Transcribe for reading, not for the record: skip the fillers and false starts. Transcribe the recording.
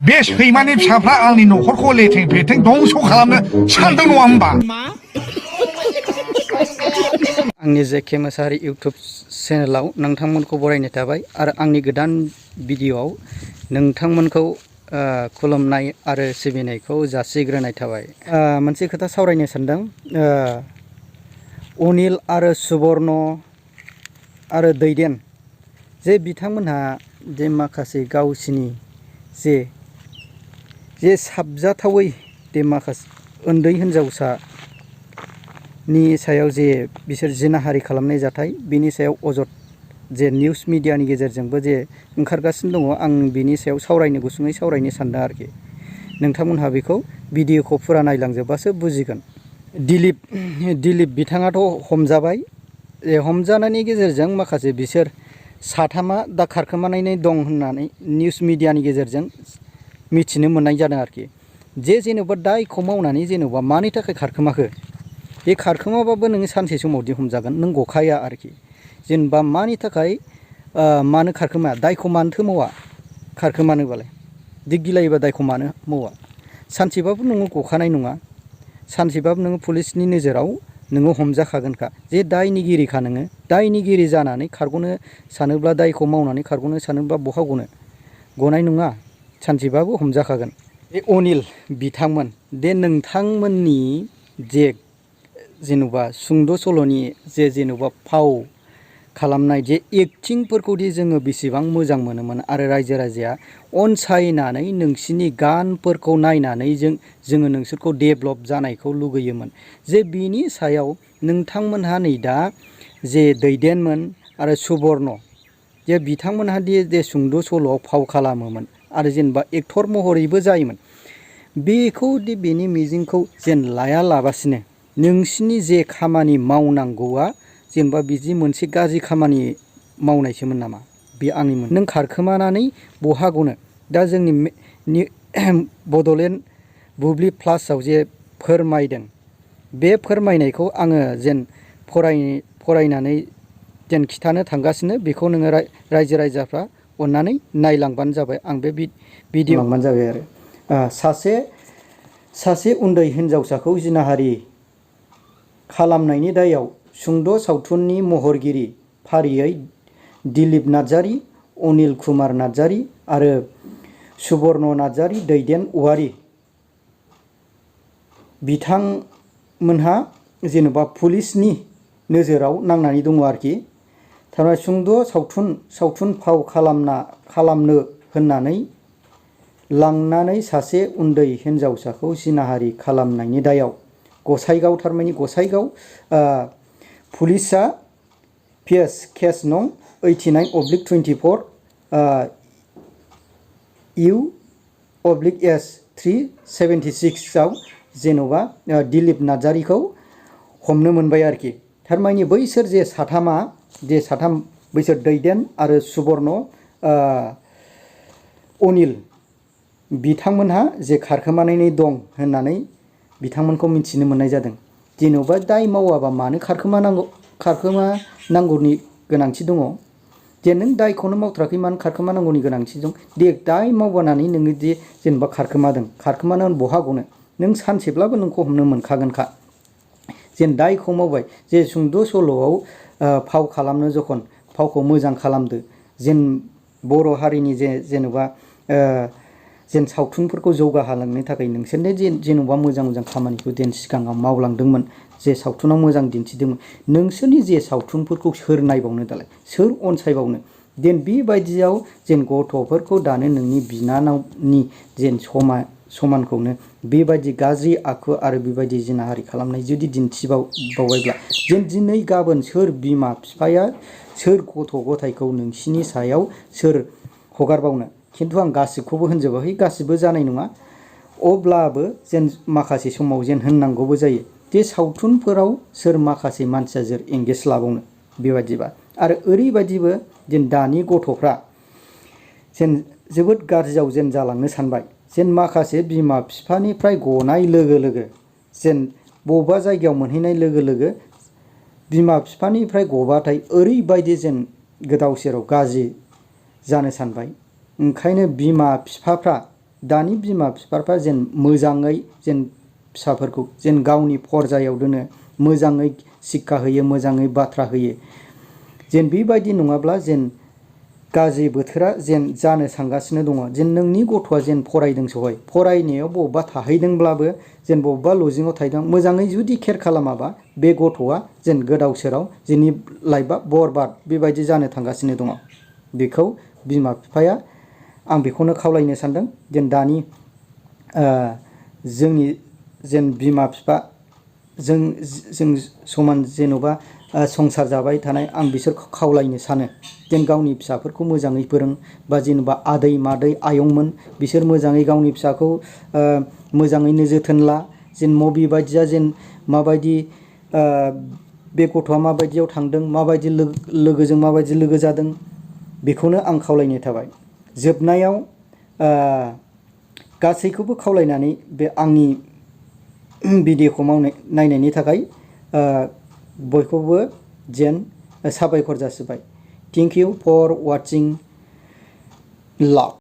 बे सैमानि फिसाफ्रा आंनि न'खरखौ लेथें फेथें दंस' खालामनो सानदों नङा होमबा? आंनि जेके मोसाहारि इउटुब चेनेलाव नोंथांमोनखौ बरायनाय थाबाय आरो आंनि गोदान भिडिअ'आव नोंथांमोनखौ खुलुमनाय आरो सिबिनायखौ जासिग्रोनाय थाबाय। मोनसे खोथा सावरायनो सानदों। अनिल आरो सुबर्ण आरो दैदेन जे बिथांमोनहा जे माखासे गावसिनि जे साबजाथावै जे माखासे उन्दै हिनजावसानि सायाव जे बिसोर जिनाहारि खालामनाय जाथाय बिनि सायाव अजद जे निउस मिडियानि गेजेरजोंबो जे ओंखारगासिनो दङ, आं बिनि सायाव गुसुङै सावरायनो सानदों आरोखि। नोंथांमोनहा बेखौ भिडिअखौ फुरा नायलांजोबबासो बुजिगोन। दिलीप बिथाङाथ' हमजाबाय। हमजानायनि गेजेरजों माखासे बिसोर साथामा दा खारखोमानानै दं होननानै निउस मिडियानि गेजेरजों मिथिनो मोननाय जादों आरोखि। जेनेबा दायखौ मावनानै जेनेबा मानि थाखाय खारखोमाखो, बे खारखोमाबाबो नोङो सानसे समावदि हमजागोन, नों गखाया आरोखि। जेनेबा मानि थाखाय मानो खारखोमाया, दायखौ मानोथो मावा खारखोमानोबालाय, दिग गिलायोबा दायखौ मानो मावा? सानसेबाबो नोङो गखानाय नङा, सानसेबाबो नोङो पुलिसनि नोजोराव नोङो हमजाखागोनखा। जे दायनिगिरिखा नोङो, दायनिगिरि जानानै खारग'नो सानोब्ला, दायखौ मावनानै खारग'नो सानोब्ला बहा गनाय नङा, सानसेबाबो हमजाखागोन। बे अनिल बिथांमोन दे नोंथांमोननि जेन'बा सुंद' सल'नि जेन'बा फाव खालामनाय जे एक्टिंफोरखौदि जोङो बेसेबां मोजां मोनोमोन आरो रायजो राजाया अनसायनानै नोंसिनि गानफोरखौ नायनानै जोङो नोंसोरखौ डेभलप जानायखौ लुगैयोमोन। जे बिनि सायाव नोंथांमोनहा नै दा जे दैदेनमोन आरो सुबर्ण जे बिथांमोनहादि जे सुंद' सल'आव फाव खालामोमोन आरो जेनेबा एक्टर महरैबो जायोमोन, बेखौदि बेनि मिजिंखौ जेन लायालाबासिनो नोंसिनि जे खामानि मावनांगौआ जेनेबा बिदि मोनसे गाज्रि खामानि मावनायसोमोन नामा? बे आंनि नों खारखोमानानै बहा गनो? दा जोंनि बड'लेण्ड बुब्लि प्लासआव जे फोरमायदों, बे फोरमायनायखौ आङो जेन फरायनानै जेन खिथानो थांगासिनो, बेखौ नोङो रायजो राजाफ्रा अननानै नायलांबानो जाबाय। आं बे भिडिअ लांबानो जाबाय आरो सासे उन्दै हिनजावसाखौ जिनाहारि खालामनायनि दायाव सुंद' सावथुननि महरगिरि फारियै दिलीप नार्जारी, अनिल कुमार नार्जारी आरो सुबर्ण नार्जारी, दैदेन औवारी बिथांमोनहा जेनेबा पुलिसनि नोजोराव नांनानै दङ आरोखि। थारमाने सुंद' सावथुन फाव खालामनो होननानै लांनानै सासे उन्दै हिनजावसाखौ जिनाहारि खालामनायनि दायाव गसाइगाव पुलिसआ केस नं 89/24 U/S 376 आव जेन'बा दिलीप नार्जारीखौ हमनो मोनबाय आरोखि। थारमानि बैसोर जे साथाम बैसोर दैदेन आरो सुबर्ण अनिल बिथांमोनहा जे खारखोमानानै दं होननानै बिथांमोनखौ मिथिनो मोननाय जादों। जेन'बा दाय मावाबा मानो खारखोमानांगौनि गोनांथि दङ? जे नों दायखौनो मावथाराखै मानो खारखोमानांगौनि गोनांथि दं? दे दाय मावबानानै नोङो दि जेनेबा खारखोमानानै बहा गनो? नों सानसेब्लाबो नोंखौ हमनो मोनखागोनखा। जेन दायखौ मावबाय, जे सुंद' सल'आव फाव खालामनो जखन फावखौ मोजां खालामदो, जेन बर' हारिनि जेन'बा जेन सावथुनफोरखौ जौगाहोलांनो थाखाय नोंसोरनो जेन'बा मोजां खामानिखौ सिगाङाव मावलांदोंमोन, जे सावथुनाव मोजां दिन्थिदोंमोन, नोंसोरनि जे सावथुनफोरखौ सोर नायबावनो दालाय, सोर अनसायबावनो? जेन बेबायदियाव जेन गथ'फोरखौ दानो नोंनि बिनानावनि जेन समानखौनो बेबायदि गाज्रि आखु आरो बेबायदि जिनाहारि खालामनाय जुदि दिन्थिबावबायब्ला जेन दिनै गाबोन सोर बिमा बिफाया सोर गथ' गथायखौ नोंसिनि सायाव सोर हगारबावनो? खिन्थु आं गासिबखौबो होनजोबाखै, गासिबो जानाय नङा। अब्लाबो जेन माखासे समाव जेन होननांगौबो जायो जे सावथुनफोराव सोर माखासे मानसिया जोर एंगेज लाबावनो बेबायदिबा। आरो ओरैबायदिबो जेन दानि गथ'फ्रा जेन जोबोद गाज्रियाव जेन जालांनो सानबाय, जेन माखासे बिमा बिफानिफ्राय गनाय लोगो लोगो जेन बबेबा जायगायाव मोनहैनाय लोगो लोगो बिमा बिफानिफ्राय गबाथाय ओरैबायदि जेन गोदाव सोराव गाज्रि जानो सानबाय। ओंखायनो बिमा बिफाफ्रा दानि बिमा बिफाफ्रा जेन मोजाङै जेन फिसाफोरखौ जेन गावनि फरजायाव दोनो, मोजाङै शिक्षा होयो, मोजाङै बाथ्रा होयो। जेन बेबायदि नङाब्ला जेन गाज्रि बोथोरा जेन जानो थांगासिनो दङ। जेन नोंनि गथ'आ जेन फरायदों सहाय, फरायनायाव बबेबा थाहैदोंब्लाबो जेन बबेबा लजिङाव थाहैदों, मोजाङै जुदि केयार खालामाबा बे गथ'आ जेन गोदाव सोराव जोंनि लाइफआ बरबाद बेबायदि जानो थांगासिनो दङ। बेखौ बिमा बिफाया, आं बेखौनो खावलायनो सानदों जेन दानि जोंनि जेन बिमा बिफा जों समान जेन'बा संसार जाबाय थानाय, आं बिसोरखौ खावलायनो सानो जेन गावनि फिसाफोरखौ मोजाङै फोरों, बा जेनेबा आदै मादै आयंमोन बिसोर मोजाङै गावनि फिसाखौ मोजाङैनो जोथोन ला। जेन मबे बायदिया जेन माबायदि बे गथ'आ माबायदियाव थांदों, माबायदि लोगोजों माबायदि लोगो जादों, बेखौनो आं खावलायनाय थाबाय। जोबनायाव गासैखौबो खावलायनानै बे आंनि भिडिअखौ नायनायनि थाखाय बयखौबो जेन साबायखर जासिबाय। Thank you for watching. लाभ।